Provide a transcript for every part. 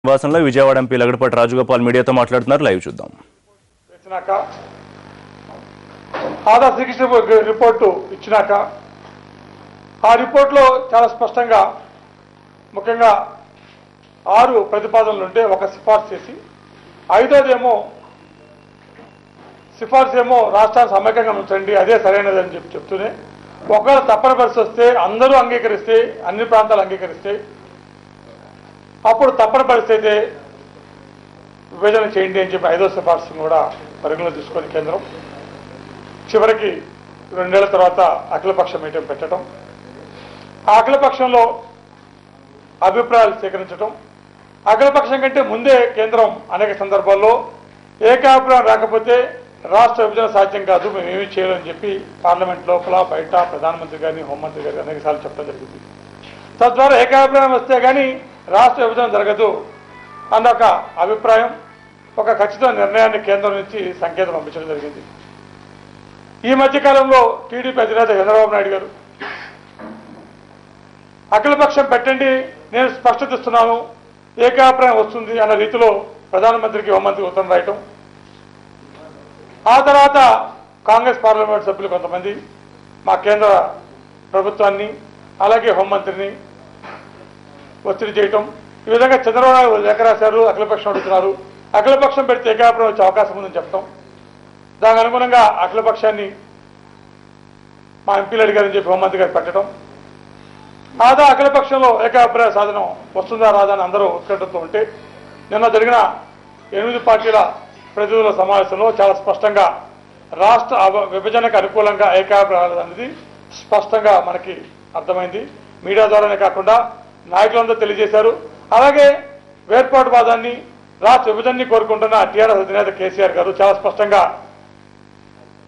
వాసనలో Vijayawada MP Lagadapati Rajagopal మీడియాతో మాట్లాడుతున్నారు. Live చూద్దాం. ఆదా శ్రీకృష్ణ రిపోర్టు ఇచ్చినాక ఆ రిపోర్ట్లో చాలా స్పష్టంగా ముఖ్యంగా 6 ప్రతిపాదనలు ఉంటే ఒక సిఫార్సు చేసి 5వదేమో సిఫార్సు ఏమో రాష్ట్రాన్ని సమైక్యంగా ఉంచండి, అదే సరైనదని చెప్తూనే ఒకవేళ తప్పని పరిస్థితి వస్తే అందరూ అంగీకరిస్తే, అన్ని ప్రాంతాలు అంగీకరిస్తే అప్పుడు తప్పని పరిస్థితి అయితే విభజన చేయండి అని చెప్పి 5వ సిఫార్సును కూడా పరిగణలో తీసుకొని కేంద్రం చివరికి 2 నెలల తర్వాత అఖిలపక్ష మీటింగ్ పెట్టడం, ఆ అఖిలపక్షంలో అభిప్రాయాలు సేకరించడం, అఖిలపక్షం కంటే ముందే కేంద్రం అనేక సందర్భాల్లో ఏకాభిప్రాయం రాకపోతే రాష్ట్ర విభజన సాధ్యం కాదు, మేము ఏమీ చేయాలని చెప్పి పార్లమెంట్ లోపల బయట ప్రధానమంత్రి గారిని హోంమంత్రి గారిని అనేక సార్లు చెప్పడం జరిగింది. తద్వారా ఏకాభిప్రాయం వస్తే కానీ రాష్ట్ర విభజన జరగదు అన్న ఒక అభిప్రాయం, ఒక ఖచ్చితమైన నిర్ణయాన్ని కేంద్రం నుంచి సంకేతం పంపించడం జరిగింది. ఈ మధ్యకాలంలో టీడీపీ అధినేత చంద్రబాబు నాయుడు గారు అఖిలపక్షం పెట్టండి, నేను స్పష్టత ఇస్తున్నాను, ఏకాభిప్రాయం వస్తుంది అన్న రీతిలో ప్రధానమంత్రికి హోంమంత్రికి ఉత్తరం రాయటం, ఆ తర్వాత కాంగ్రెస్ పార్లమెంట్ సభ్యులు కొంతమంది మా కేంద్ర ప్రభుత్వాన్ని అలాగే హోంమంత్రిని ఒత్తిడి చేయటం, ఈ విధంగా చంద్రబాబు నాయుడు లేఖ రాశారు, అఖిలపక్షం అడుగుతున్నారు, అఖిలపక్షం పెడితే ఏకాభిప్రాయం వచ్చే అవకాశం ఉందని చెప్తాం. దానికి అనుగుణంగా అఖిలపక్షాన్ని మా ఎంపీలు అడిగారని చెప్పి హోంమంత్రి గారు పెట్టడం, ఆదా అఖిలపక్షంలో ఏకాభిప్రాయ సాధనం వస్తుందా రాదా అని అందరూ ఉత్కంఠతో ఉంటే నిన్న జరిగిన 8 పార్టీల ప్రతినిధుల సమావేశంలో చాలా స్పష్టంగా రాష్ట్ర విభజనకు అనుకూలంగా ఏకాభిప్రాయాలు అనేది స్పష్టంగా మనకి అర్థమైంది. మీడియా ద్వారానే కాకుండా నాయకులందరూ తెలియజేశారు. అలాగే వేర్పాటువాదాన్ని రాష్ట్ర విభజనని కోరుకుంటున్న టీఆర్ఎస్ అధినేత కేసీఆర్ గారు చాలా స్పష్టంగా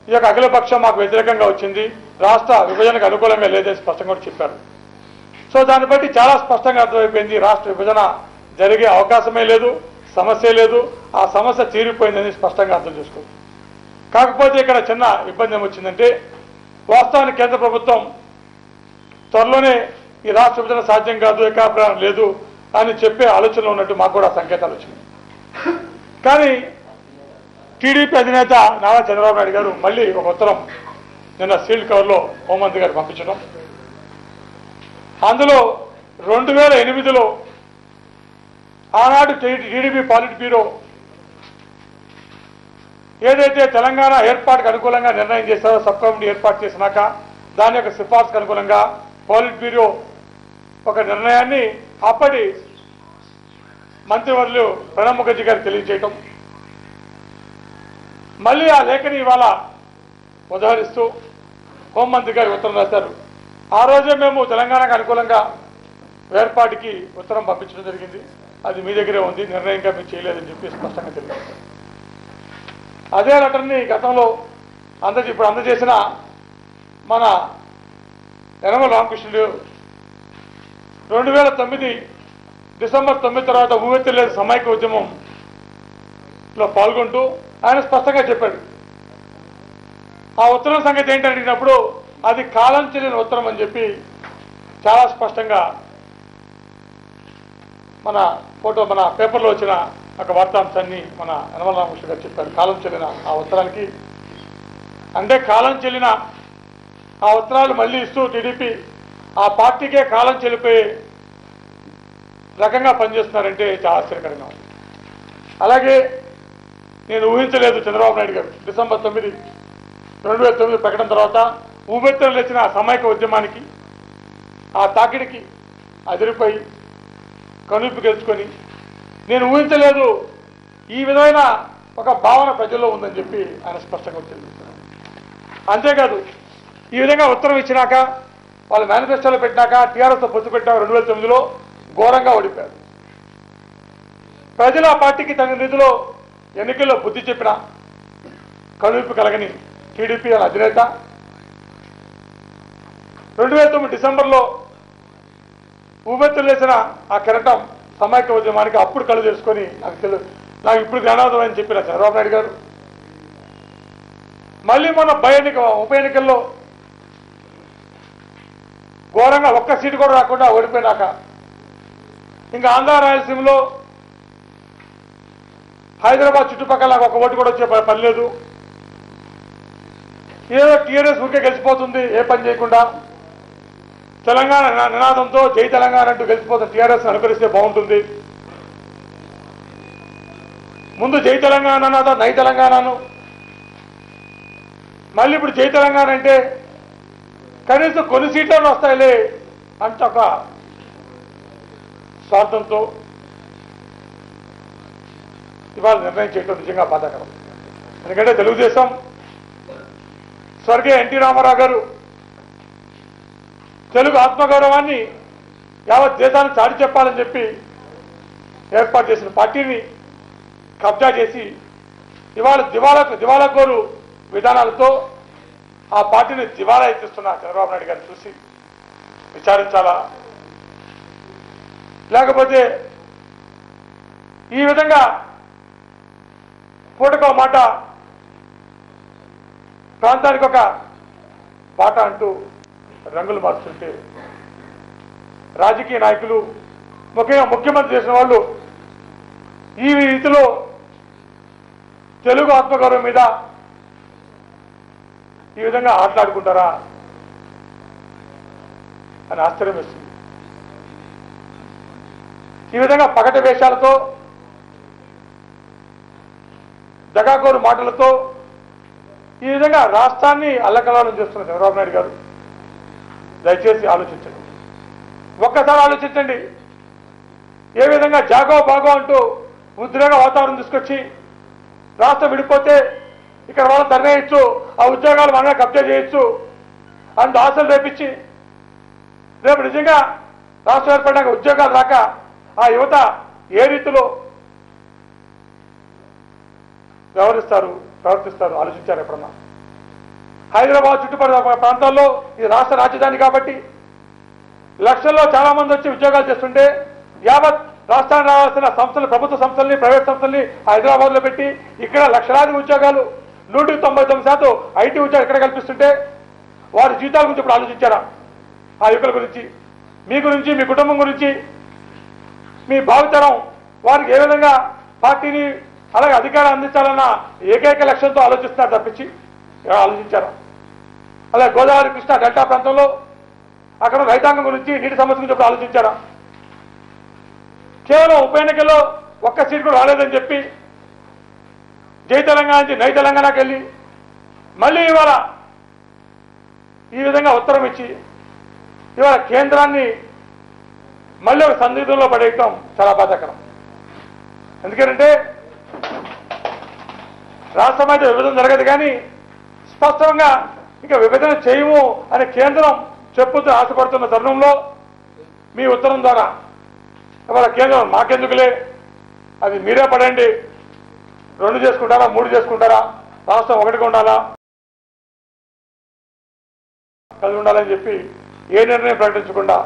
ఈ యొక్క అఖిలపక్షం మాకు వ్యతిరేకంగా వచ్చింది, రాష్ట్ర విభజనకు అనుకూలంగా లేదని స్పష్టంగా కూడా చెప్పారు. సో దాన్ని బట్టి చాలా స్పష్టంగా అర్థమైపోయింది, రాష్ట్ర విభజన జరిగే అవకాశమే లేదు, సమస్య లేదు, ఆ సమస్య తీరిపోయిందని స్పష్టంగా అర్థం చేసుకోవచ్చు. కాకపోతే ఇక్కడ చిన్న ఇబ్బంది ఏమొచ్చిందంటే వాస్తవానికి కేంద్ర ప్రభుత్వం త్వరలోనే ఈ రాష్ట్ర విభజన సాధ్యం కాదు, ఏకాభిప్రాయం లేదు అని చెప్పే ఆలోచనలో ఉన్నట్టు మాకు కూడా సంకేతాలు వచ్చినాయి. కానీ టీడీపీ అధినేత నారా చంద్రబాబు నాయుడు గారు మళ్ళీ ఒక ఉత్తరం నిన్న సీల్డ్ కవర్లో హోంమంత్రి గారు పంపించడం, అందులో 2008లో ఆనాడు టీడీపీ పాలిట్ బ్యూరో ఏదైతే తెలంగాణ ఏర్పాటుకు అనుకూలంగా నిర్ణయం చేశారో సబ్ కమిటీ ఏర్పాటు చేసినాక దాని యొక్క సిఫార్సుకు అనుగుణంగా పాలిట్ బ్యూరో ఒక నిర్ణయాన్ని అప్పటి మంత్రివర్యులు ప్రణబ్ ముఖర్జీ గారికి తెలియజేయటం, మళ్ళీ ఆ లేఖని ఇవాళ ఉదాహరిస్తూ హోంమంత్రి గారి ఉత్తరం రాశారు. ఆ రోజే మేము తెలంగాణకు అనుకూలంగా ఏర్పాటుకి ఉత్తరం పంపించడం జరిగింది, అది మీ దగ్గరే ఉంది, నిర్ణయంగా మీరు చేయలేదని చెప్పి స్పష్టంగా తెలియజేశారు. అదే లెటర్ని గతంలో ఇప్పుడు అందజేసిన మన యనమల రామకృష్ణుడు 2009 డిసెంబర్ 9 తర్వాత ఊవెత్తులేదు సమైక్య ఉద్యమంలో పాల్గొంటూ ఆయన స్పష్టంగా చెప్పాడు. ఆ ఉత్తరం సంగతి ఏంటని అడిగినప్పుడు అది కాలం చెల్లిన ఉత్తరం అని చెప్పి చాలా స్పష్టంగా మన పేపర్లో వచ్చిన ఒక వార్తాంశాన్ని మన యనమల రామకృష్ణ గారు చెప్పారు. కాలం చెల్లిన ఆ ఉత్తరానికి అంటే కాలం చెల్లిన ఆ ఉత్తరాలు మళ్ళీ ఇస్తూ టీడీపీ ఆ పార్టీకే కాలం చెల్లిపోయే రకంగా పనిచేస్తున్నారంటే చాలా ఆశ్చర్యకరంగా ఉంది. అలాగే నేను ఊహించలేదు చంద్రబాబు నాయుడు గారు డిసెంబర్ 9, 2009 ప్రకటన తర్వాత ఊబెత్తలు లేచిన సమైక్య ఉద్యమానికి ఆ తాకిడికి అదిరిపోయి కనువిప్పు గెలుచుకొని నేను ఊహించలేదు ఈ విధమైన ఒక భావన ప్రజల్లో ఉందని చెప్పి ఆయన స్పష్టంగా తెలియజేస్తున్నారు. అంతేకాదు ఈ విధంగా ఉత్తరం ఇచ్చినాక వాళ్ళు మేనిఫెస్టోలో పెట్టినాక టీఆర్ఎస్తో పొత్తు పెట్టాక 2009లో ఘోరంగా ఓడిపోయారు. ప్రజలు ఆ పార్టీకి తగిన రీతిలో ఎన్నికల్లో బుద్ధి చెప్పిన కనువిప్పు కలగని టీడీపీ అనే అధినేత 2009 డిసెంబర్లో ఊబెత్తులేసిన ఆ కెరటం సమైక్య ఉద్యమానికి అప్పుడు కళ్ళు తెలుసుకొని నాకు ఇప్పుడు జ్ఞానోదయం అని చెప్పిన చంద్రబాబు నాయుడు గారు మళ్ళీ మొన్న ఉప ఎన్నికల్లో ఘోరంగా ఒక్క సీటు కూడా రాకుండా ఓడిపోయినాక ఇంకా ఆంధ్ర రాయలసీమలో హైదరాబాద్ చుట్టుపక్కల నాకు ఒక ఓటు కూడా వచ్చే పని లేదు. ఏదో టీఆర్ఎస్ ఊరికే గెలిచిపోతుంది ఏ పని చేయకుండా. తెలంగాణ నినాదంతో జై తెలంగాణ అంటూ గెలిచిపోతుంది. టీఆర్ఎస్ అనుకరిస్తే బాగుంటుంది. ముందు జై తెలంగాణ అన్నదా నై తెలంగాణను, మళ్ళీ ఇప్పుడు జై తెలంగాణ అంటే కనీసం కొన్ని సీట్లను వస్తాయిలే అంత ఒక స్వార్థంతో ఇవాళ నిర్ణయం చేయడం నిజంగా బాధాకరం. ఎందుకంటే తెలుగుదేశం స్వర్గీయ ఎన్టీ రామారావు గారు తెలుగు ఆత్మగౌరవాన్ని యావత్ దేశానికి చాటి చెప్పాలని చెప్పి ఏర్పాటు చేసిన పార్టీని కబ్జా చేసి ఇవాళ దివాళాకోరు విధానాలతో ఆ పార్టీని దివాలా ఎత్తిస్తున్న చంద్రబాబు నాయుడు గారిని చూసి విచారించాలా? లేకపోతే ఈ విధంగా పూటకో మాట ప్రాంతానికి ఒక బాట అంటూ రంగులు మార్చుతుంటే రాజకీయ నాయకులు ముఖ్యంగా ముఖ్యమంత్రి చేసిన వాళ్ళు ఈ రీతిలో తెలుగు ఆత్మగౌరవం మీద ఈ విధంగా ఆటలాడుకుంటారా అని ఆశ్చర్యం వేస్తుంది. ఈ విధంగా పగట వేషాలతో దగాకోరు మాటలతో ఈ విధంగా రాష్ట్రాన్ని అల్లకల్లోలం చేస్తున్న చంద్రబాబు నాయుడు గారు దయచేసి ఆలోచించండి. ఒక్కసారి ఆలోచించండి. ఏ విధంగా జాగో బాగో అంటూ ఉద్రేక వాతావరణం తీసుకొచ్చి రాష్ట్రం విడిపోతే ఇక్కడ వాళ్ళు ధర్నేయచ్చు, ఆ ఉద్యోగాలు మనమే కబ్జా చేయొచ్చు అంటూ ఆశలు రేపించి రేపు నిజంగా రాష్ట్రం ఏర్పడినాక ఉద్యోగాలు రాక ఆ యువత ఏ రీతిలో ప్రవర్తిస్తారు ఆలోచించారు ఎప్పుడన్నా? హైదరాబాద్ చుట్టుపక్కల ప్రాంతాల్లో ఇది రాష్ట్ర రాజధాని కాబట్టి లక్షల్లో చాలా మంది వచ్చి ఉద్యోగాలు చేస్తుంటే యావత్ రాష్ట్రానికి రావాల్సిన సంస్థలు, ప్రభుత్వ సంస్థల్ని, ప్రైవేట్ సంస్థల్ని హైదరాబాద్లో పెట్టి ఇక్కడ లక్షలాది ఉద్యోగాలు 199% ఐటీ ఉద్యోగాలు ఇక్కడ కల్పిస్తుంటే వారి జీవితాల గురించి ఇప్పుడు ఆలోచించారా? ఆ యువకుల గురించి, మీ గురించి, మీ కుటుంబం గురించి, మీ భావితరం వారికి ఏ విధంగా పార్టీని అలాగే అధికారం అందించాలన్న ఏకైక లక్ష్యంతో ఆలోచిస్తున్నారు తప్పించి ఆలోచించారా? అలాగే గోదావరి కృష్ణా డెల్టా ప్రాంతంలో అక్కడ రైతాంగం గురించి, నీటి సమస్య గురించి ఇప్పుడు ఆలోచించారా? కేవలం ఉప ఎన్నికల్లో ఒక్క సీట్ కూడా రాలేదని చెప్పి జై తెలంగాణ నుంచి నై తెలంగాణకి వెళ్ళి మళ్ళీ ఇవాళ ఈ విధంగా ఉత్తరం ఇచ్చి ఇవాళ కేంద్రాన్ని మళ్ళీ ఒక సందిగ్ధంలో పడేయటం చాలా బాధాకరం. ఎందుకంటే రాష్ట్రం అయితే విభజన జరగదు కానీ స్పష్టంగా ఇంకా విభజన చేయము అని కేంద్రం చెప్పుతూ ఆశపడుతున్న తరుణంలో మీ ఉత్తరం ద్వారా ఇవాళ కేంద్రం మాకెందుకులే, అది మీరే పడండి, 2 చేసుకుంటారా 3 చేసుకుంటారా, రాష్ట్రం ఒకటిగా ఉండాలా, కలిసి ఉండాలని చెప్పి ఏ నిర్ణయం ప్రకటించకుండా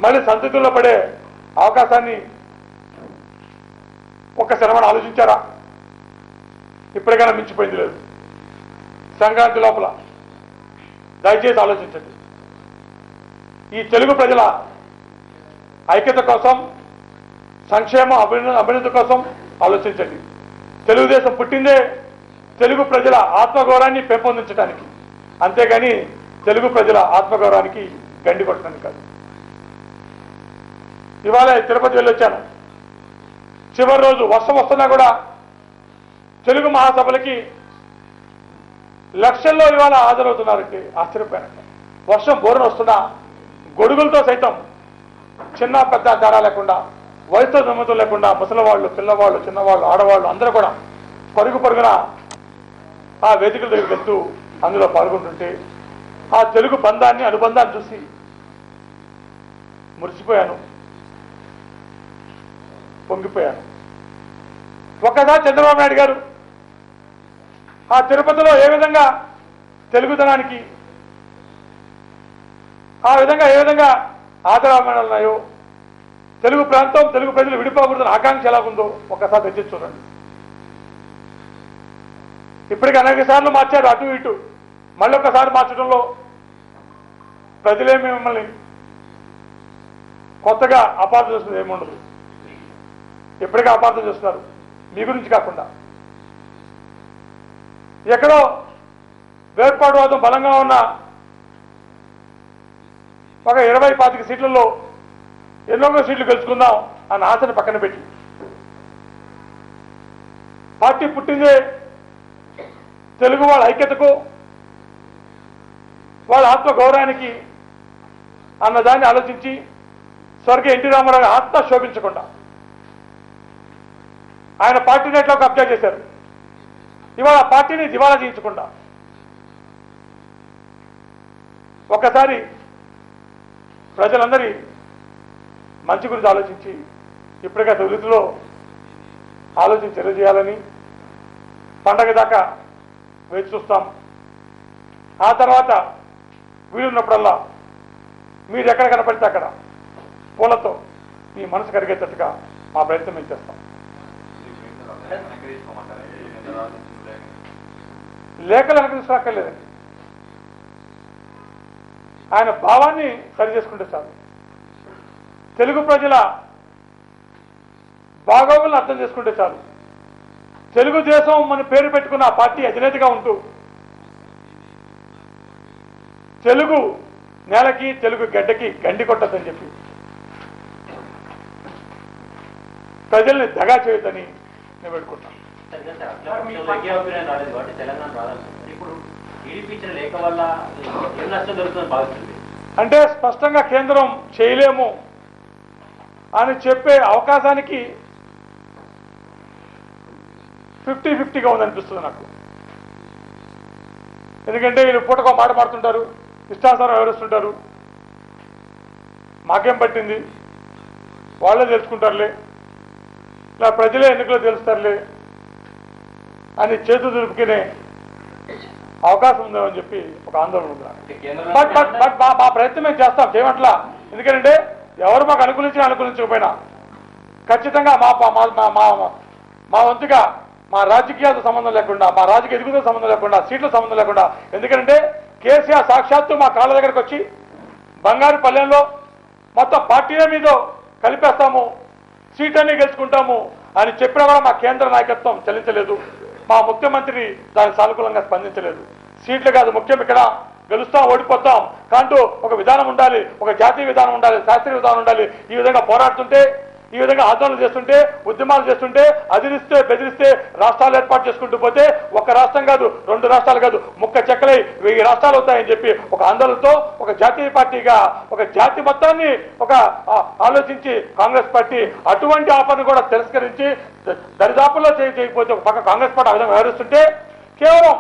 మళ్ళీ సందిగ్ధంలో పడే అవకాశాన్ని ఒక్క శ్రమను ఆలోచించారా? ఇప్పటికైనా మించిపోయింది లేదు. సంక్రాంతి లోపల దయచేసి ఆలోచించండి. ఈ తెలుగు ప్రజల ఐక్యత కోసం, సంక్షేమం అభివృద్ధి కోసం ఆలోచించండి. తెలుగుదేశం పుట్టిందే తెలుగు ప్రజల ఆత్మగౌరవాన్ని పెంపొందించడానికి, అంతేగాని తెలుగు ప్రజల ఆత్మగౌరవానికి గండి కొట్టడానికి కాదు. ఇవాళ తిరుపతి వెళ్ళొచ్చాను. చివరి రోజు వర్షం వస్తున్నా కూడా తెలుగు మహాసభలకి లక్షల్లో ఇవాళ హాజరవుతున్నారంటే ఆశ్చర్యపోయానంట. వర్షం బోరున వస్తున్నా గొడుగులతో సైతం చిన్న పెద్ద తేడా లేకుండా, వయసుతో నిమిత్తం లేకుండా ముసలివాళ్ళు, పిల్లవాళ్ళు, చిన్నవాళ్ళు, ఆడవాళ్ళు అందరూ కూడా పరుగున ఆ వేదికల దగ్గరికి వెళ్తూ అందులో పాల్గొంటుంటే ఆ తెలుగు బంధాన్ని, అనుబంధాన్ని చూసి మురిసిపోయాను, పొంగిపోయాను. ఒక్కసారి చంద్రబాబు నాయుడు గారు ఆ తిరుపతిలో ఏ విధంగా తెలుగుదనానికి ఆ విధంగా ఏ విధంగా ఆదరాలు ఉన్నాయో, తెలుగు ప్రాంతం, తెలుగు ప్రజలు విడిపోకూడదని ఆకాంక్ష ఎలాగుందో ఒక్కసారి తెచ్చి చూడండి. ఇప్పటికీ అనేక సార్లు మార్చారు అటు ఇటు, మళ్ళీ ఒక్కసారి మార్చడంలో ప్రజలేమి మిమ్మల్ని కొత్తగా అపార్థం చేస్తుంది ఏముండదు. ఇప్పటికే అపార్థం చేస్తున్నారు. మీ గురించి కాకుండా ఎక్కడో వేర్పాటువాదం బలంగా ఉన్న ఒక 20-25 సీట్లలో ఎన్నో సీట్లు గెలుచుకుందాం అన్న ఆశను పక్కన పెట్టి పార్టీ పుట్టిందే తెలుగు వాళ్ళ ఐక్యతకు వాళ్ళ ఆత్మగౌరవానికి అన్నదాన్ని ఆలోచించి స్వర్గీయ ఎన్టీ రామారావు ఆత్మ శోభించకుండా ఆయన పార్టీని ఎట్లా కబ్జా చేశారు. ఇవాళ పార్టీని దివాలా చేయించకుండా ఒక్కసారి ప్రజలందరి మంచి గురించి ఆలోచించి ఇప్పటికే అభివృద్ధిలో ఆలోచించి తెలియజేయాలని పండగ దాకా వేచి చూస్తాం. ఆ తర్వాత వీలున్నప్పుడల్లా మీరు ఎక్కడ కనపడితే అక్కడ పూలతో మీ మనసు కరిగేటట్టుగా మా ప్రయత్నం మేము చేస్తాం. లేఖలు వెనక తీసుకురాక్కర్లేదండి. ఆయన భావాన్ని సరి చేసుకుంటే చాలు. తెలుగు ప్రజల బాగోగులను అర్థం చేసుకుంటే చాలు. తెలుగుదేశం మన పేరు పెట్టుకున్న ఆ పార్టీ అధినేతగా ఉంటూ తెలుగు నేలకి తెలుగు గడ్డకి గండి కొట్టద్దని చెప్పి ప్రజల్ని దగా చేయొద్దని నేను పెట్టుకుంటాను. అంటే స్పష్టంగా కేంద్రం చేయలేము అని చెప్పే అవకాశానికి 50-50గా ఉందనిపిస్తుంది నాకు. ఎందుకంటే వీళ్ళు పూటకో మాట మాడుతుంటారు, ఇష్టానుసారం వివరిస్తుంటారు. మాకేం పట్టింది, వాళ్ళే తెలుసుకుంటారులే, ఇలా ప్రజలే ఎన్నికలు తెలుస్తారులే అని చేతులు దులుపుకునే అవకాశం ఉందని చెప్పి ఒక ఆందోళన ఉంది. బట్ మా ప్రయత్నం మేము చేస్తాం, చేయమట్లా. ఎందుకంటే ఎవరు మాకు అనుకూలించకపోయినా ఖచ్చితంగా మా వంతుగా మా రాజకీయాలతో సంబంధం లేకుండా, మా రాజకీయ ఎదుగుదల సంబంధం లేకుండా, సీట్ల సంబంధం లేకుండా, ఎందుకంటే కేసీఆర్ సాక్షాత్తు మా కాళ్ళ దగ్గరకు వచ్చి బంగారు పల్లెంలో మొత్తం పార్టీల మీద కలిపేస్తాము, సీట్లన్నీ గెలుచుకుంటాము అని చెప్పినా కూడా మా కేంద్ర నాయకత్వం చెల్లించలేదు. మా ముఖ్యమంత్రి దానికి సానుకూలంగా స్పందించలేదు. సీట్లు కాదు ముఖ్యం, ఇక్కడ గెలుస్తాం ఓడిపోతాం కాంటూ ఒక విధానం ఉండాలి, ఒక జాతీయ విధానం ఉండాలి, శాస్త్రీయ విధానం ఉండాలి. ఈ విధంగా పోరాడుతుంటే, ఈ విధంగా ఆందోళన చేస్తుంటే, ఉద్యమాలు చేస్తుంటే, అదిరిస్తే బెదిరిస్తే రాష్ట్రాలు ఏర్పాటు చేసుకుంటూ పోతే ఒక రాష్ట్రం కాదు, 2 రాష్ట్రాలు కాదు, ముక్క చెక్కలై 1000 రాష్ట్రాలు అవుతాయని చెప్పి ఒక ఆందోళనతో ఒక జాతీయ పార్టీగా ఒక జాతి మొత్తాన్ని ఒక ఆలోచించి కాంగ్రెస్ పార్టీ అటువంటి ఆఫర్ను కూడా తిరస్కరించి దరిదాపుల్లో చేయకపోతే ఒక పక్క కాంగ్రెస్ పార్టీ ఆ విధంగా వ్యవహరిస్తుంటే కేవలం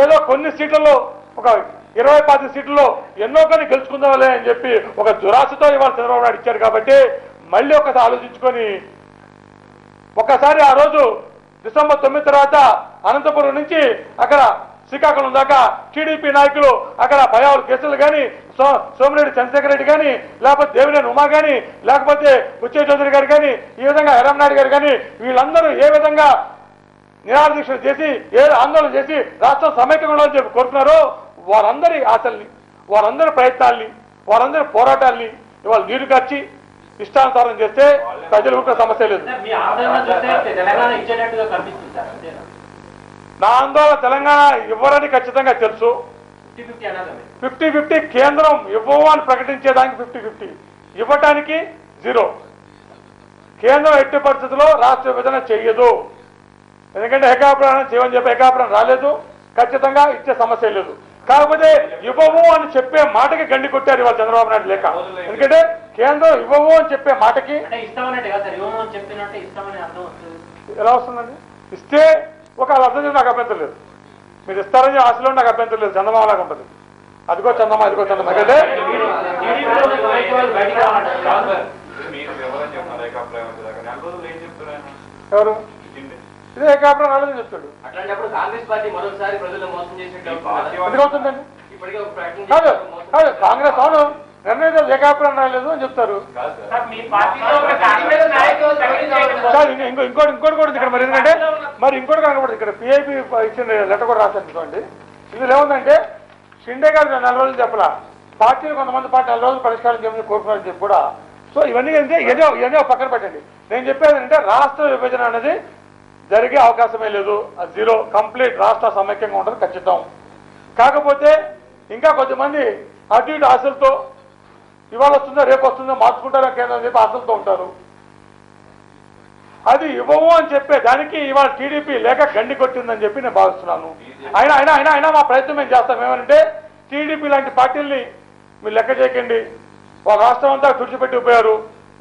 ఏదో కొన్ని సీట్లలో ఒక 20-25 సీట్లలో ఎన్నో కానీ గెలుచుకుందాంలే అని చెప్పి ఒక దురాశతో ఇవాళ చంద్రబాబు నాయుడు ఇచ్చారు. కాబట్టి మళ్ళీ ఒకసారి ఆలోచించుకొని ఒకసారి ఆ రోజు డిసెంబర్ 9 తర్వాత అనంతపురం నుంచి అక్కడ శ్రీకాకుళం దాకా టీడీపీ నాయకులు అక్కడ భయాలు కేసులు కానీ, సోమిరెడ్డి చంద్రశేఖర్ రెడ్డి కానీ, లేకపోతే దేవినేని ఉమా కానీ, లేకపోతే బుచ్చయ్య చౌదరి గారు కానీ, ఈ విధంగా ఎర్రంనాయుడు గారు కానీ, వీళ్ళందరూ ఏ విధంగా నిరాహార దీక్షలు చేసి, ఏ ఆందోళన చేసి రాష్ట్రం సమైక్యంగా ఉండాలని చెప్పి కోరుతున్నారో వారందరి ఆశల్ని, వారందరి ప్రయత్నాల్ని, వారందరి పోరాటాల్ని ఇవాళ నీరు కార్చి ఇష్టానుసారం చేస్తే ప్రజలకు సమస్య లేదు. నా ఆందోళన తెలంగాణ ఇవ్వరని ఖచ్చితంగా తెలుసు. 50-50 కేంద్రం ఇవ్వవు అని ప్రకటించేదానికి 50-50, ఇవ్వటానికి 0. కేంద్రం ఎట్టి పరిస్థితుల్లో రాష్ట్ర విభజన చెయ్యదు. ఎందుకంటే ఏకాభిప్రాయం చేయమని చెప్పి ఏకాభిప్రాయం రాలేదు, ఖచ్చితంగా ఇచ్చే సమస్య లేదు. కాకపోతే ఇవ్వవు అని చెప్పే మాటకి గండి కొట్టారు ఇవాళ చంద్రబాబు నాయుడు లేక. ఎందుకంటే కేంద్రం ఇవ్వవు అని చెప్పే మాటకి ఎలా వస్తుందండి? ఇస్తే ఒక అర్థం చేసి నాకు అభ్యంతరం లేదు, మీరు ఇస్తారని ఆశలో నాకు అభ్యంతరం లేదు. చందమామ లాగా ఉంటుంది, అదిగో చందమా ఇదిగో చందమా. అంటే ఎవరు ఇదే ఏకాభిప్రాయం రాలేదని చెప్తాడు. ఎందుకు అవుతుందండి? కాదు కాదు, కాంగ్రెస్ అవును నిర్ణయం ఏకాభిప్రాయం రాలేదు అని చెప్తారు. ఇంకోటి కూడా ఇక్కడ మరి, ఎందుకంటే మరి ఇంకోటి కనకూడదు. ఇక్కడ పిఐపి ఇచ్చిన లెటర్ కూడా రాశాను చూడండి. ఇందులో ఏముందంటే షిండే గారు 4 రోజులు చెప్పలా, పార్టీలు కొంతమంది పార్టీ 4 రోజులు పరిష్కారం చేయమని కోరుకున్నారని చెప్పి కూడా సో ఇవన్నీ ఏంటంటే ఇవన్నీ పక్కన పెట్టండి. నేను చెప్పేది ఏంటంటే రాష్ట్ర విభజన అనేది జరిగే అవకాశమే లేదు. జీరో, కంప్లీట్ రాష్ట్ర సమైక్యంగా ఉంటుంది ఖచ్చితం. కాకపోతే ఇంకా కొంతమంది అటు ఇటు ఆశలతో ఇవాళ వస్తుందో రేపు వస్తుందో మార్చుకుంటారో కేంద్రం చెప్పి ఆశలతో ఉంటారు. అది ఇవ్వము అని చెప్పే దానికి ఇవాళ టీడీపీ లేక గండి కొట్టిందని చెప్పి నేను భావిస్తున్నాను. అయినా మా ప్రయత్నం మేము చేస్తాం. ఏమంటే టీడీపీ లాంటి పార్టీల్ని మీరు లెక్క చేయకండి. ఒక రాష్ట్రం అంతా తుడిచిపెట్టిపోయారు.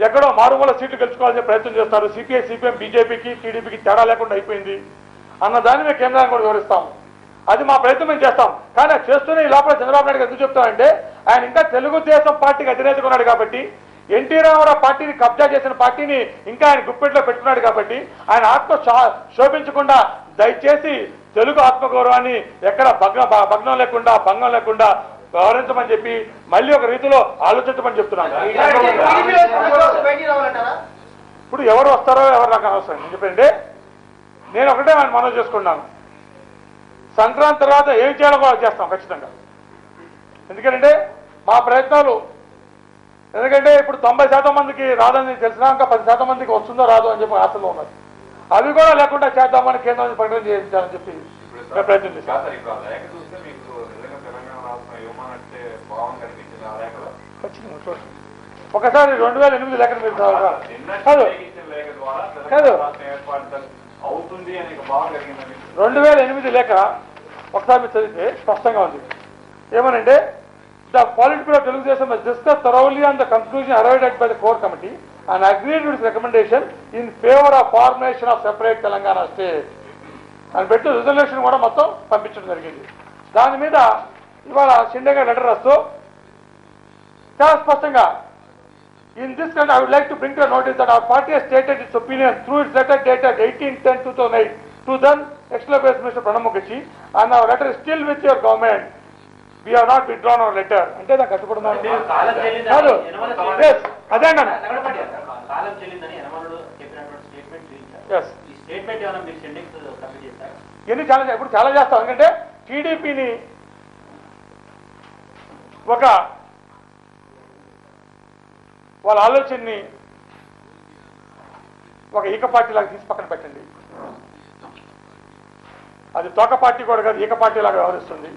ఎక్కడో మారుమూల సీట్లు గెలుచుకోవాలని ప్రయత్నం చేస్తారు. సిపిఐ, సిపిఎం, బీజేపీకి, టీడీపీకి తేడా లేకుండా అయిపోయింది అన్న దాన్ని మేము కేంద్రాన్ని కూడా వివరిస్తాం. అది మా ప్రయత్నం మేము చేస్తాం. కానీ అది చేస్తూనే ఈ లోపల చంద్రబాబు నాయుడు ఎందుకు చెప్తామంటే ఆయన ఇంకా తెలుగుదేశం పార్టీకి అధినేతగా ఉన్నాడు కాబట్టి, ఎన్టీ రామారావు పార్టీని కబ్జా చేసిన పార్టీని ఇంకా ఆయన గుప్పెట్లో పెట్టుకున్నాడు కాబట్టి ఆయన ఆత్మ శోభించకుండా దయచేసి తెలుగు ఆత్మగౌరవాన్ని ఎక్కడ భగ్నం లేకుండా భంగం లేకుండా వ్యవహరించమని చెప్పి మళ్ళీ ఒక రీతిలో ఆలోచించమని చెప్తున్నాను. ఇప్పుడు ఎవరు వస్తారో ఎవరు నాకు అనవసరం. నేను చెప్పండి, నేను ఒకటే మనవి చేసుకున్నాను. సంక్రాంతి తర్వాత ఏం చేయాలో కూడా చేస్తాం ఖచ్చితంగా. ఎందుకంటే మా ప్రయత్నాలు, ఎందుకంటే ఇప్పుడు 90% మందికి రాదని తెలిసినా ఇంకా 10% మందికి వస్తుందో రాదో అని చెప్పి ఆశలో ఉన్నది. అవి కూడా లేకుండా చేద్దామని కేంద్రాన్ని ప్రకటన చేయించాలని చెప్పి మేము ప్రయత్నం చేస్తాం. ఒకసారి 2008 లెక్కను మీరు కాదు 2008 లేఖ ఒకసారి మీరు చదివితే స్పష్టంగా ఉంది. ఏమనంటే the Politburo Telugu has discussed thoroughly on the conclusion arrived at by the core committee and agreed with its recommendation in favor of formation of separate Telangana state. అని పెట్టి రిజల్యూషన్ కూడా మొత్తం పంపించడం జరిగింది. దాని మీద ఇవాళ షిండే గారు లెటర్ రాస్తూ చాలా స్పష్టంగా in this context I would like to bring to your notice that our party has stated its opinion through its letter dated 18/10/2008 to then External Affairs Minister Pranab Mukherjee, and our letter is still with your government. We have not withdrawn our letter. అంటే నాకు కట్టుబడున్నాను కాదు. అదే అన్నాను. ఇవన్నీ ఇప్పుడు చాలా చేస్తాం. ఎందుకంటే టీడీపీని వాళ్ళ ఆలోచనని ఒక ఈక పార్టీ లాగా తీసి పక్కన పెట్టండి. అది తోక పార్టీ కూడా కాదు, ఈక పార్టీ లాగా వ్యవహరిస్తుంది.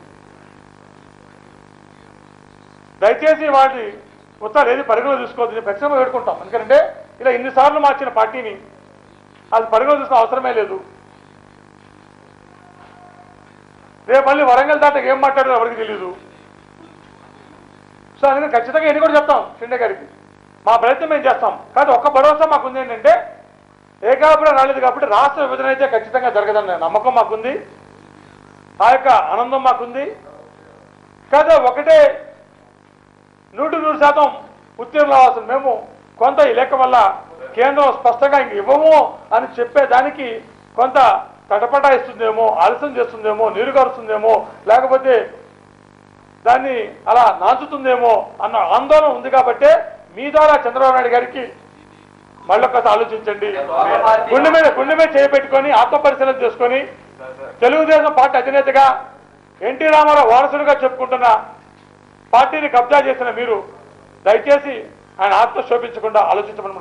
దయచేసి వాటి ఉత్తరాలు ఏది పరిగణలో తీసుకోవద్దు. ప్రత్యేకంగా వేడుకుంటాం. ఎందుకంటే ఇలా ఇన్నిసార్లు మార్చిన పార్టీని అది పరిగణలో తీసుకునే అవసరమే లేదు. రేపు మళ్ళీ వరంగల్ దాకా ఏం మాట్లాడారో ఎవరికి తెలియదు. సో అందుకని ఖచ్చితంగా ఎన్ని కూడా చెప్తాం షిండే గారికి. మా ప్రయత్నం మేము చేస్తాం. కానీ ఒక్క భరోసా మాకుంది ఏంటంటే ఏకాభిప్రాయం రాలేదు కాబట్టి రాష్ట్ర విభజన అయితే ఖచ్చితంగా జరగదన్న నమ్మకం మాకుంది. ఆ యొక్క ఆనందం మాకుంది. కాదు ఒకటే 100% ఉత్తీర్ణులు అవ్వాల్సిన మేము కొంత ఈ లెక్క వల్ల కేంద్రం స్పష్టంగా ఇంక ఇవ్వము అని చెప్పేదానికి కొంత తటపటాయిస్తుందేమో, ఆలస్యం చేస్తుందేమో, నీరు కారుస్తుందేమో, లేకపోతే దాన్ని అలా నాచుతుందేమో అన్న ఆందోళన ఉంది. కాబట్టే మీ ద్వారా చంద్రబాబు నాయుడు గారికి మళ్ళొక్కసారి ఆలోచించండి. గుండె మీద చేపెట్టుకొని ఆత్మపరిశీలన చేసుకొని తెలుగుదేశం పార్టీ అధినేతగా ఎన్టీ రామారావు వారసులుగా చెప్పుకుంటున్న పార్టీని కబ్జా చేసిన మీరు దయచేసి ఆయన ఆత్మ శోభించకుండా ఆలోచించమని